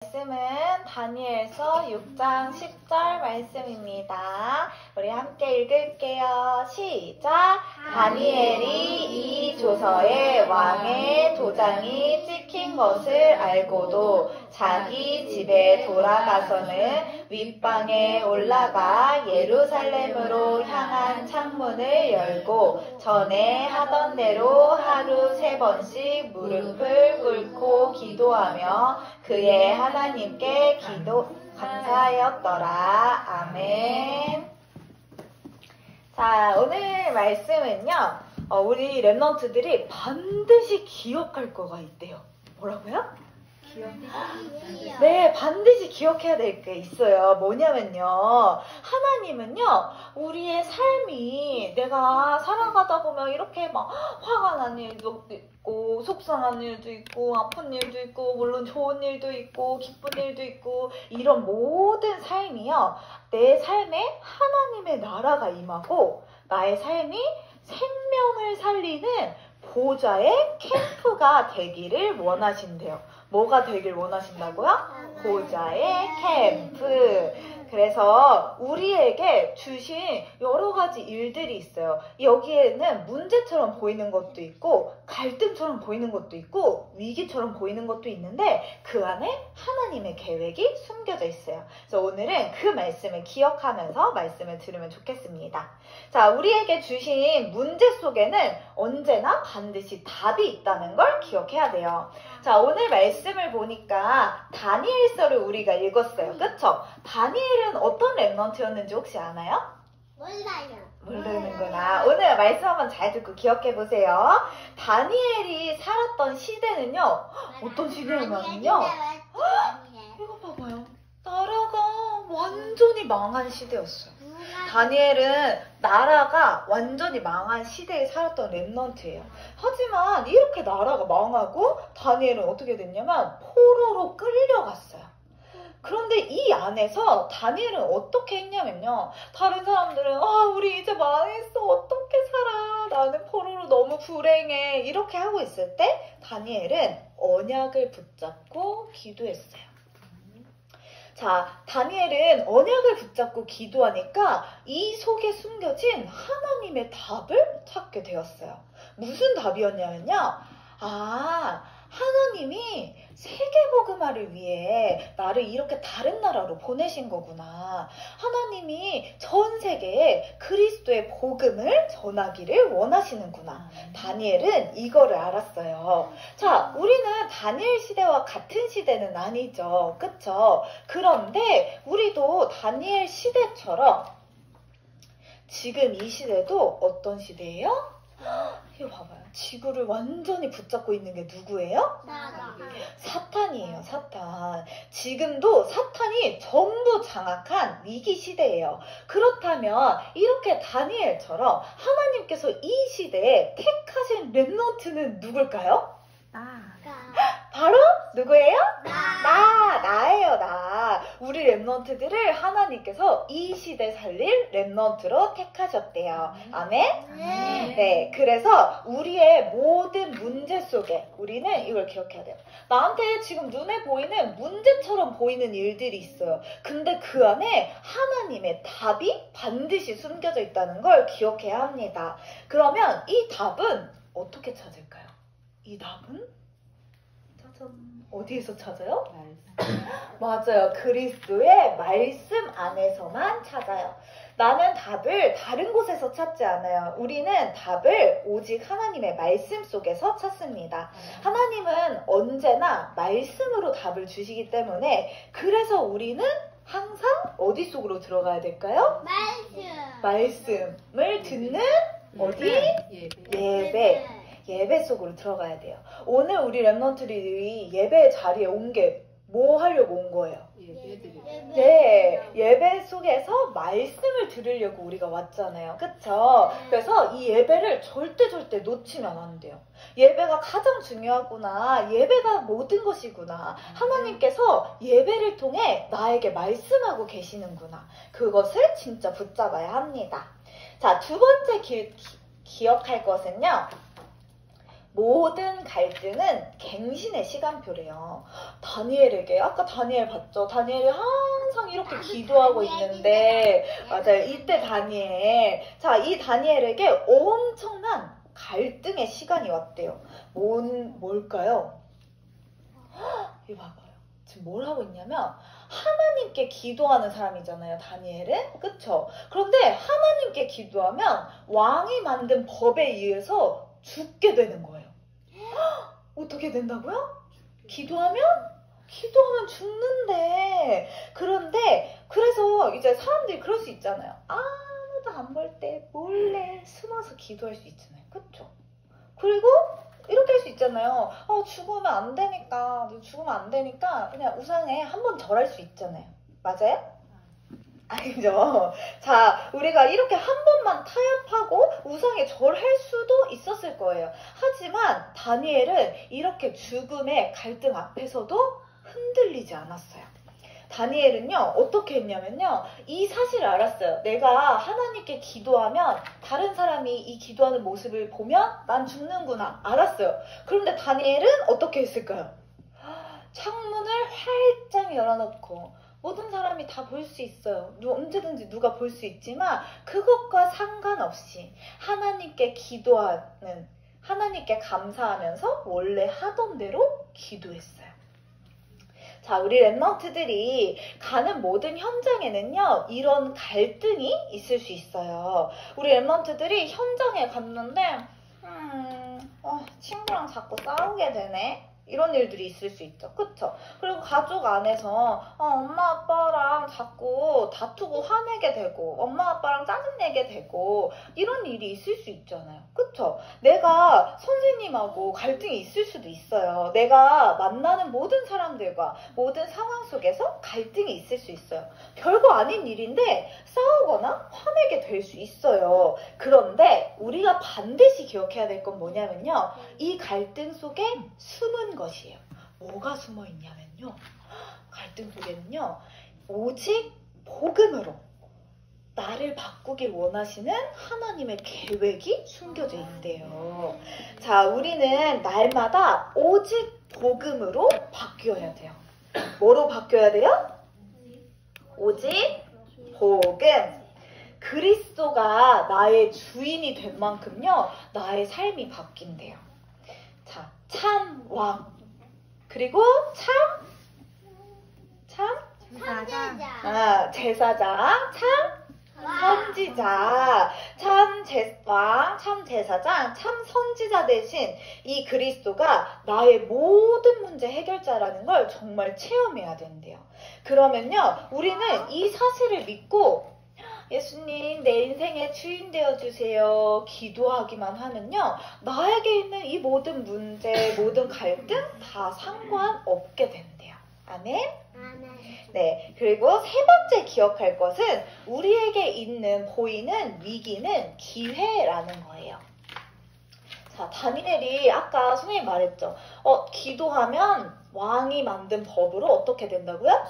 말씀은 다니엘서 6장 10절 말씀입니다. 우리 함께 읽을게요. 시작! 다니엘이 이 조서에 왕의 도장이 찍힌 것을 알고도 자기 집에 돌아가서는 윗방에 올라가 예루살렘으로 향한 창문을 열고 전에 하던 대로 하루 3번씩 무릎을 꿇고 기도하며 그의 하나님께 감사하였더라. 아멘. 자, 오늘 말씀은요, 우리 랩런트들이 반드시 기억할 거가 있대요. 뭐라고요? 네, 반드시 기억해야 될 게 있어요. 뭐냐면요, 하나님은요, 우리의 삶이 내가 살아가다 보면 이렇게 막 화가 난 일도 있고 속상한 일도 있고 아픈 일도 있고 물론 좋은 일도 있고 기쁜 일도 있고 이런 모든 삶이요, 내 삶에 하나님의 나라가 임하고 나의 삶이 생명을 살리는 보좌의 캠프가 되기를 원하신대요. 뭐가 되길 원하신다고요? 보좌의 캠프. 그래서 우리에게 주신 여러 가지 일들이 있어요. 여기에는 문제처럼 보이는 것도 있고 갈등처럼 보이는 것도 있고 위기처럼 보이는 것도 있는데 그 안에 하나님의 계획이 숨겨져 있어요. 그래서 오늘은 그 말씀을 기억하면서 말씀을 들으면 좋겠습니다. 자, 우리에게 주신 문제 속에는 언제나 반드시 답이 있다는 걸 기억해야 돼요. 자, 오늘 말씀을 보니까 다니엘서를 우리가 읽었어요. 그쵸? 다니엘은 어떤 랩런트였는지 혹시 아나요? 몰라요. 모르는구나. 오늘 말씀 한번 잘 듣고 기억해 보세요. 다니엘이 살았던 시대는요, 어떤 시대였냐면요, 이거 봐봐요. 나라가 완전히 망한 시대였어요. 다니엘은 나라가 완전히 망한 시대에 살았던 랩런트예요. 하지만 이렇게 나라가 망하고 다니엘은 어떻게 됐냐면 포로로 끌려갔어요. 그런데 이 안에서 다니엘은 어떻게 했냐면요, 다른 사람들은 우리 이제 망했어, 어떻게 살아, 나는 포로로 너무 불행해, 이렇게 하고 있을 때 다니엘은 언약을 붙잡고 기도했어요. 자, 다니엘은 언약을 붙잡고 기도하니까 이 속에 숨겨진 하나님의 답을 찾게 되었어요. 무슨 답이었냐면요, 하나님이 세계복음화를 위해 나를 이렇게 다른 나라로 보내신 거구나. 하나님이 전 세계에 그리스도의 복음을 전하기를 원하시는구나. 다니엘은 이거를 알았어요. 자, 우리는 다니엘 시대와 같은 시대는 아니죠. 그쵸? 그런데 우리도 다니엘 시대처럼 지금 이 시대도 어떤 시대예요? 이거 봐봐요. 지구를 완전히 붙잡고 있는 게 누구예요? 사탄이에요. 사탄. 지금도 사탄이 전부 장악한 위기 시대예요. 그렇다면 이렇게 다니엘처럼 하나님께서 이 시대에 택하신 랩런트는 누굴까요? 바로 누구예요? 나예요, 나. 우리 랩런트들을 하나님께서 이 시대 살릴 랩런트로 택하셨대요. 아멘? 네, 그래서 우리의 모든 문제 속에 우리는 이걸 기억해야 돼요. 나한테 지금 눈에 보이는 문제처럼 보이는 일들이 있어요. 근데 그 안에 하나님의 답이 반드시 숨겨져 있다는 걸 기억해야 합니다. 그러면 이 답은 어떻게 찾을까요? 이 답은? 어디에서 찾아요? 맞아요. 그리스도의 말씀 안에서만 찾아요. 나는 답을 다른 곳에서 찾지 않아요. 우리는 답을 오직 하나님의 말씀 속에서 찾습니다. 하나님은 언제나 말씀으로 답을 주시기 때문에 그래서 우리는 항상 어디 속으로 들어가야 될까요? 말씀을 듣는 어디? 예배 속으로 들어가야 돼요. 오늘 우리 랩런트들이 예배 자리에 온 게 뭐 하려고 온 거예요? 네, 예배 속에서 말씀을 들으려고 우리가 왔잖아요. 그쵸? 그래서 이 예배를 절대 놓치면 안 돼요. 예배가 가장 중요하구나. 예배가 모든 것이구나. 하나님께서 예배를 통해 나에게 말씀하고 계시는구나. 그것을 진짜 붙잡아야 합니다. 자, 두 번째 기억할 것은요, 모든 갈등은 갱신의 시간표래요. 다니엘에게, 아까 다니엘 봤죠? 다니엘이 항상 이렇게 기도하고 있는데, 맞아요. 이때 다니엘. 자, 이 다니엘에게 엄청난 갈등의 시간이 왔대요. 뭘까요? 이거 봐봐요. 지금 뭘 하고 있냐면, 하나님께 기도하는 사람이잖아요, 다니엘은. 그쵸? 그런데 하나님께 기도하면 왕이 만든 법에 의해서 죽게 되는 거예요. 어떻게 된다고요? 기도하면 죽는데. 그런데 그래서 이제 사람들이 그럴 수 있잖아요. 아무도 안 볼 때 몰래 숨어서 기도할 수 있잖아요. 그쵸? 그리고 이렇게 할 수 있잖아요. 죽으면 안 되니까 그냥 우상에 한 번 절할 수 있잖아요. 맞아요? 아니죠. 자, 우리가 이렇게 한 번만 타협하고 우상에 절할 수도 있었을 거예요. 하지만 다니엘은 이렇게 죽음의 갈등 앞에서도 흔들리지 않았어요. 다니엘은요, 어떻게 했냐면요, 이 사실을 알았어요. 내가 하나님께 기도하면 다른 사람이 이 기도하는 모습을 보면 난 죽는구나. 알았어요. 그런데 다니엘은 어떻게 했을까요? 창문을 활짝 열어놓고 모든 사람이 다 볼 수 있어요. 언제든지 누가 볼 수 있지만 그것과 상관없이 하나님께 기도하는, 하나님께 감사하면서 원래 하던 대로 기도했어요. 자, 우리 랩런트들이 가는 모든 현장에는요, 이런 갈등이 있을 수 있어요. 우리 랩런트들이 현장에 갔는데 친구랑 자꾸 싸우게 되네. 이런 일들이 있을 수 있죠. 그쵸? 그리고 가족 안에서 엄마 아빠랑 자꾸 다투고 화내게 되고 엄마 아빠랑 짜증내게 되고 이런 일이 있을 수 있잖아요. 그쵸? 내가 선생님하고 갈등이 있을 수도 있어요. 내가 만나는 모든 사람들과 모든 상황 속에서 갈등이 있을 수 있어요. 별거 아닌 일인데 싸우거나 화내게 될 수 있어요. 그런데 우리가 반드시 기억해야 될 건 뭐냐면요, 이 갈등 속에 숨은 것이에요. 뭐가 숨어 있냐면요, 갈등 속에는요, 오직 복음으로 나를 바꾸길 원하시는 하나님의 계획이 숨겨져 있대요. 자, 우리는 날마다 오직 복음으로 바뀌어야 돼요. 뭐로 바뀌어야 돼요? 오직 복음. 그리스도가 나의 주인이 된 만큼요, 나의 삶이 바뀐대요. 자, 참 왕, 그리고 제사장, 선지자, 참 제사장, 참 선지자 대신 이 그리스도가 나의 모든 문제 해결자라는 걸 정말 체험해야 된대요. 그러면요, 우리는 이 사실을 믿고 예수님, 내 인생의 주인 되어주세요. 기도하기만 하면요, 나에게 있는 이 모든 문제, 모든 갈등 다 상관없게 된대요. 아멘? 네, 그리고 세 번째 기억할 것은 우리에게 보이는 위기는 기회라는 거예요. 자, 다니엘이 아까 선생님 말했죠. 기도하면 왕이 만든 법으로 어떻게 된다고요?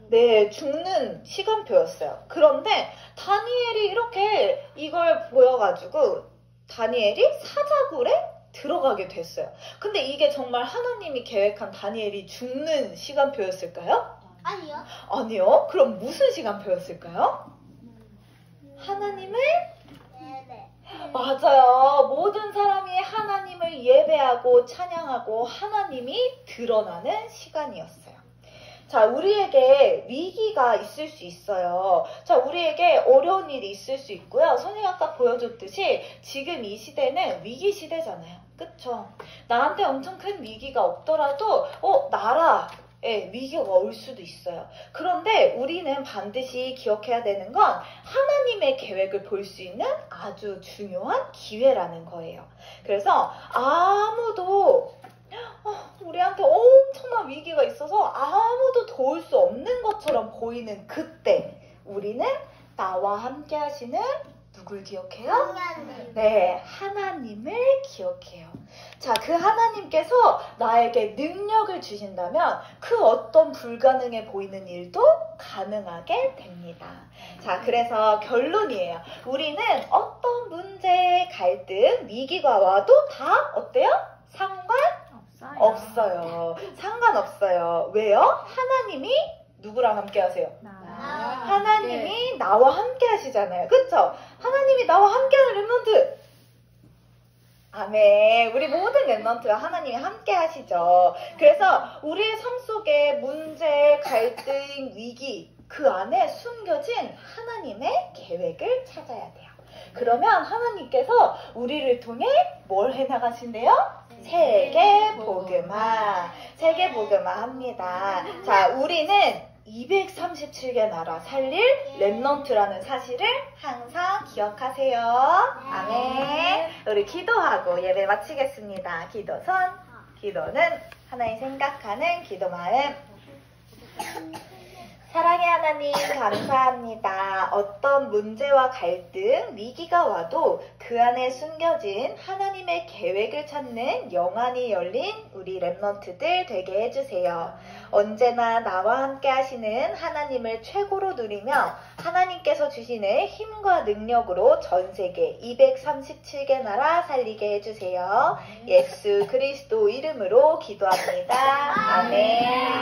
네, 죽는 시간표였어요. 그런데 다니엘이 이렇게 이걸 보여가지고 다니엘이 사자굴에 들어가게 됐어요. 근데 이게 정말 하나님이 계획한 다니엘이 죽는 시간표였을까요? 아니요. 그럼 무슨 시간표였을까요? 하나님을? 맞아요. 모든 사람이 하나님을 예배하고 찬양하고 하나님이 드러나는 시간이었어요. 자, 우리에게 위기가 있을 수 있어요. 자, 우리에게 어려운 일이 있을 수 있고요. 선생님 아까 보여줬듯이 지금 이 시대는 위기 시대잖아요. 그쵸? 나한테 엄청 큰 위기가 없더라도 나라에 위기가 올 수도 있어요. 그런데 우리는 반드시 기억해야 되는 건 하나님의 계획을 볼 수 있는 아주 중요한 기회라는 거예요. 그래서 아무도 우리한테 엄청난 위기가 있어서 아무도 도울 수 없는 것처럼 보이는 그때 우리는 나와 함께 하시는 누굴 기억해요? 네, 하나님을 기억해요. 자, 그 하나님께서 나에게 능력을 주신다면 그 어떤 불가능해 보이는 일도 가능하게 됩니다. 자, 그래서 결론이에요. 우리는 어떤 문제, 갈등, 위기가 와도 다 어때요? 상관없어요. 상관없어요. 왜요? 하나님이 누구랑 함께 하세요? 하나님이 나와 함께 하시잖아요. 그쵸? 하나님이 나와 함께하는 렘넌트. 아멘. 우리 모든 렘넌트가 하나님이 함께 하시죠. 그래서 우리의 삶 속에 문제, 갈등, 위기 그 안에 숨겨진 하나님의 계획을 찾아야 돼요. 그러면 하나님께서 우리를 통해 뭘 해나가신대요? 세계복음화. 세계복음화 합니다. 자, 우리는 237개 나라 살릴 렘넌트라는 사실을 항상 기억하세요. 아멘. 우리 기도하고 예배 마치겠습니다. 기도선. 기도는 하나님 생각하는 기도 마음. 사랑의 하나님 감사합니다. 어떤 문제와 갈등, 위기가 와도 그 안에 숨겨진 하나님의 계획을 찾는 영안이 열린 우리 렘넌트들 되게 해주세요. 언제나 나와 함께 하시는 하나님을 최고로 누리며 하나님께서 주시는 힘과 능력으로 전 세계 237개 나라 살리게 해주세요. 예수 그리스도 이름으로 기도합니다. 아멘.